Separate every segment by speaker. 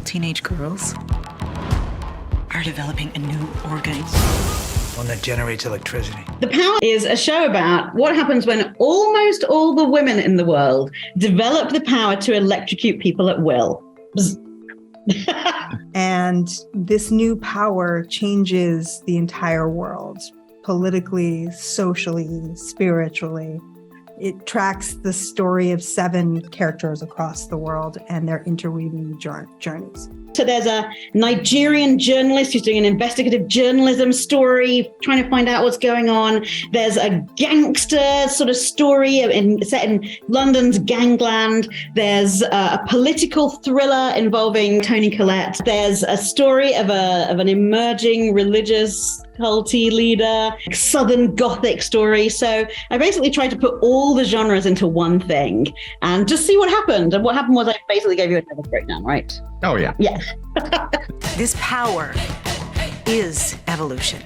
Speaker 1: teenage girls are developing a new organ.
Speaker 2: One that generates electricity.
Speaker 3: The Power is a show about what happens when almost all the women in the world develop the power to electrocute people at will.
Speaker 4: And this new power changes the entire world, politically, socially, spiritually. It tracks the story of 7 characters across the world and their interweaving journeys.
Speaker 3: So there's a Nigerian journalist who's doing an investigative journalism story, trying to find out what's going on. There's a gangster sort of story set in London's gangland. There's a political thriller involving Toni Collette. There's a story of an emerging religious culty leader, Southern Gothic story. So I basically tried to put all the genres into one thing and just see what happened. And what happened was I basically gave you another breakdown, right?
Speaker 5: Oh, yeah.
Speaker 3: Yeah.
Speaker 1: This power is evolution.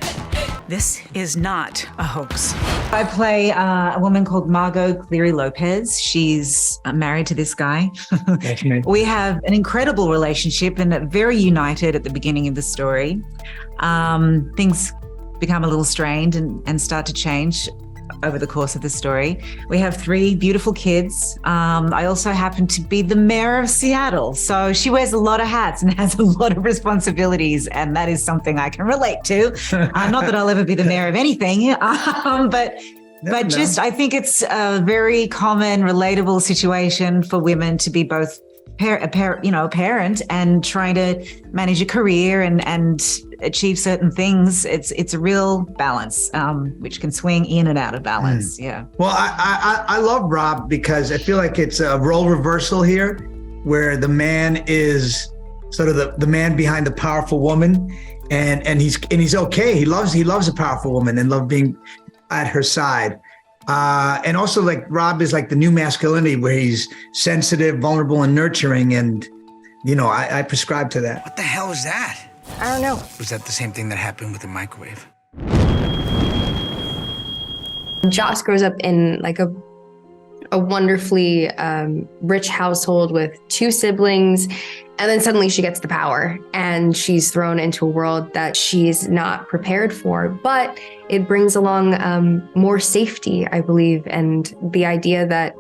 Speaker 1: This is not a hoax.
Speaker 6: I play a woman called Margot Cleary Lopez. She's married to this guy. We have an incredible relationship and very united at the beginning of the story. Things become a little strained and start to change over the course of the story. We have 3 beautiful kids. I also happen to be the mayor of Seattle. So she wears a lot of hats and has a lot of responsibilities. And that is something I can relate to. Not that I'll ever be the mayor of anything, but I think it's a very common, relatable situation for women to be both a parent and trying to manage a career and achieve certain things. It's a real balance, which can swing in and out of balance. Yeah.
Speaker 2: Well, I love Rob because I feel like it's a role reversal here, where the man is sort of the man behind the powerful woman, and he's okay. He loves a powerful woman and love being at her side. And also, like, Rob is like the new masculinity, where he's sensitive, vulnerable, and nurturing. And, I prescribe to that.
Speaker 7: What the hell was that?
Speaker 8: I don't know.
Speaker 7: Was that the same thing that happened with the microwave?
Speaker 8: Joss grows up in like a wonderfully rich household with 2 siblings. And then suddenly she gets the power and she's thrown into a world that she's not prepared for. But it brings along more safety, I believe, and the idea that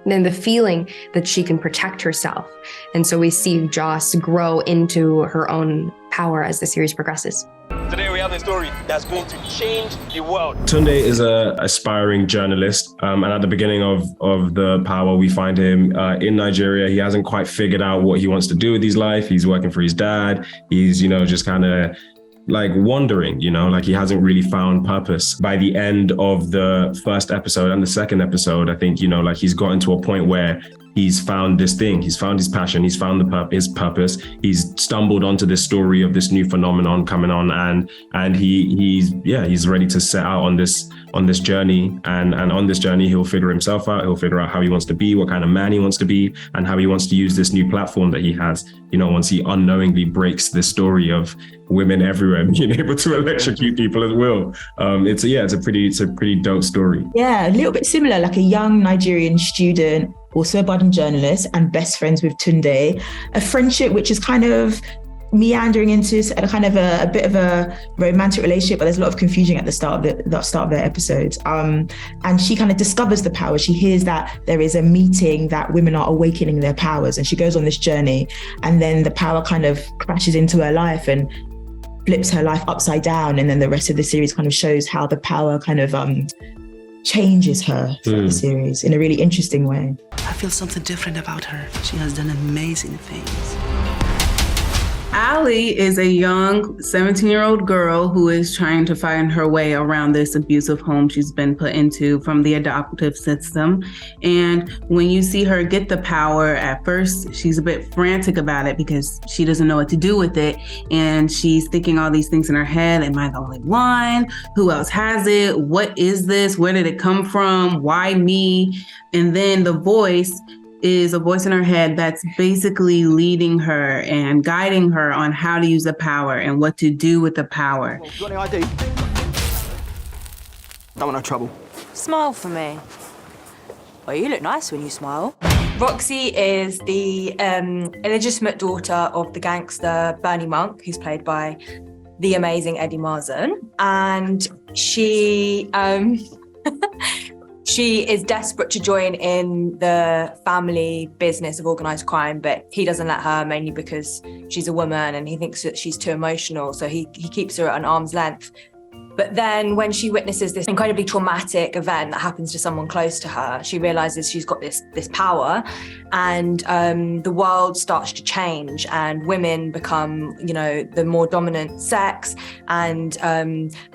Speaker 8: and the feeling that she can protect herself. And so we see Joss grow into her own power as the series progresses.
Speaker 9: Today we have a story that's going to change the world.
Speaker 10: Tunde is an aspiring journalist, and at the beginning of the Power, we find him in Nigeria. He hasn't quite figured out what he wants to do with his life. He's working for his dad. He's, just kind of like wandering, like he hasn't really found purpose. By the end of the first episode and the second episode, I think, like he's gotten to a point where he's found this thing, he's found his passion, he's found his purpose, he's stumbled onto this story of this new phenomenon coming on, and he's ready to set out on this journey, and on this journey he'll figure himself out, he'll figure out how he wants to be, what kind of man he wants to be, and how he wants to use this new platform that he has, once he unknowingly breaks this story of women everywhere being able to electrocute people at will. It's a pretty dope story.
Speaker 11: Yeah, a little bit similar, like a young Nigerian student, also a budding journalist and best friends with Tunde, a friendship which is kind of meandering into a kind of a bit of a romantic relationship, but there's a lot of confusion at the start of the episodes. And she kind of discovers the power. She hears that there is a meeting that women are awakening their powers, and she goes on this journey, and then the power kind of crashes into her life and flips her life upside down. And then the rest of the series kind of shows how the power kind of changes her throughout the series in a really interesting way.
Speaker 1: I feel something different about her. She has done amazing things.
Speaker 12: Allie is a young 17-year-old girl who is trying to find her way around this abusive home she's been put into from the adoptive system. And when you see her get the power, at first she's a bit frantic about it because she doesn't know what to do with it. And she's thinking all these things in her head. Am I the only one? Who else has it? What is this? Where did it come from? Why me? And then the voice is a voice in her head that's basically leading her and guiding her on how to use the power and what to do with the power.
Speaker 9: Got any ID? Don't want no trouble.
Speaker 13: Smile for me. Well, you look nice when you smile.
Speaker 5: Roxy is the illegitimate daughter of the gangster Bernie Monk, who's played by the amazing Eddie Marsan. And she she is desperate to join in the family business of organized crime, but he doesn't let her, mainly because she's a woman and he thinks that she's too emotional. So he keeps her at an arm's length. But then when she witnesses this incredibly traumatic event that happens to someone close to her, she realizes she's got this power, and the world starts to change and women become, the more dominant sex. And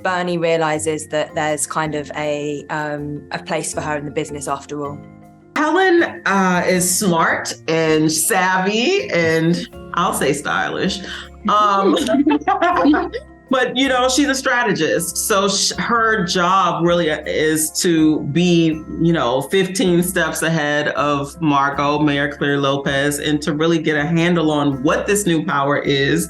Speaker 5: Bernie realizes that there's kind of a place for her in the business after all.
Speaker 13: Helen is smart and savvy and I'll say stylish. But, she's a strategist. So her job really is to be, 15 steps ahead of Margot, Mayor Cleary Lopez, and to really get a handle on what this new power is.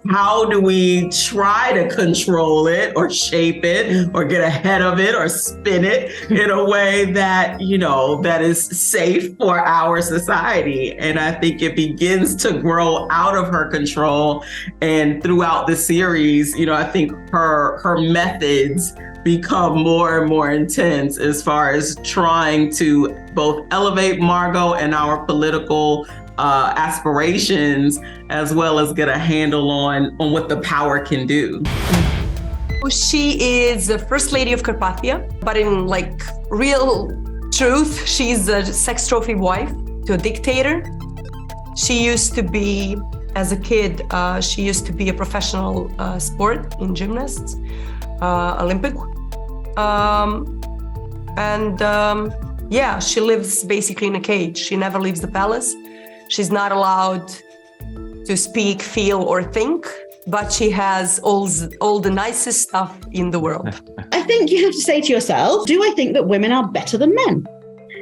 Speaker 13: How do we try to control it or shape it or get ahead of it or spin it in a way that, that is safe for our society? And I think it begins to grow out of her control. And throughout the series, I think her methods become more and more intense as far as trying to both elevate Margot and our political aspirations, as well as get a handle on what the power can do.
Speaker 5: She is the first lady of Carpathia, but in real truth, she's a sex trophy wife to a dictator. She used to be, as a kid, she used to be a professional sport in gymnasts, Olympic. She lives basically in a cage. She never leaves the palace. She's not allowed to speak, feel, or think, but she has all the nicest stuff in the world.
Speaker 3: I think you have to say to yourself, do I think that women are better than men?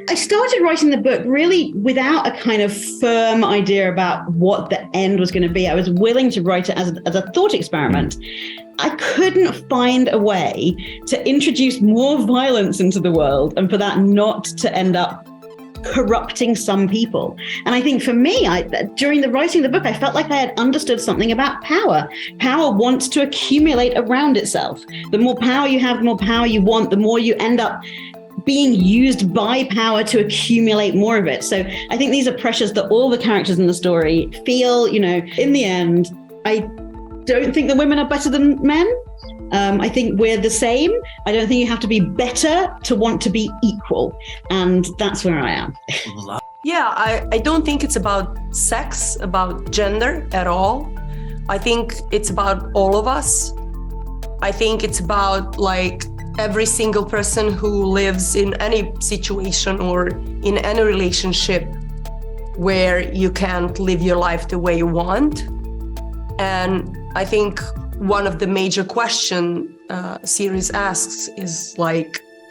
Speaker 3: I started writing the book really without a kind of firm idea about what the end was going to be. I was willing to write it as a thought experiment. I couldn't find a way to introduce more violence into the world and for that not to end up corrupting some people. And I think for me, during the writing of the book, I felt like I had understood something about power. Power wants to accumulate around itself. The more power you have, the more power you want, the more you end up being used by power to accumulate more of it. So I think these are pressures that all the characters in the story feel. In the end, I don't think that women are better than men. I think we're the same. I don't think you have to be better to want to be equal. And that's where I am.
Speaker 5: Yeah, I don't think it's about sex, about gender at all. I think it's about all of us. I think it's about every single person who lives in any situation or in any relationship where you can't live your life the way you want. And I think one of the major questions series asks is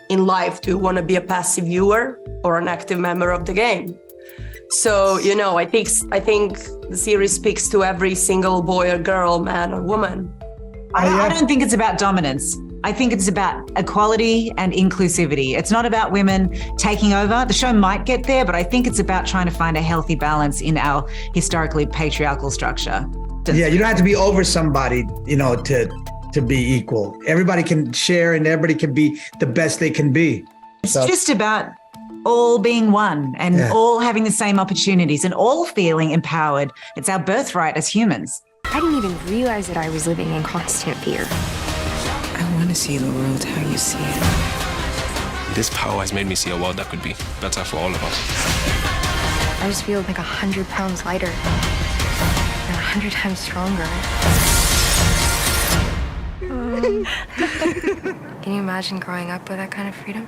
Speaker 5: in life, do you want to be a passive viewer or an active member of the game? So, I think the series speaks to every single boy or girl, man or woman.
Speaker 6: I don't think it's about dominance. I think it's about equality and inclusivity. It's not about women taking over. The show might get there, but I think it's about trying to find a healthy balance in our historically patriarchal structure.
Speaker 2: Yeah, you don't have to be over somebody, to be equal. Everybody can share and everybody can be the best they can be.
Speaker 6: It's just about all being one and all having the same opportunities and all feeling empowered. It's our birthright as humans.
Speaker 14: I didn't even realize that I was living in constant fear.
Speaker 7: I want to see the world how you see it.
Speaker 15: This power has made me see a world that could be better for all of us.
Speaker 14: I just feel 100 pounds lighter. 100 times stronger. Can you imagine growing up with that kind of freedom?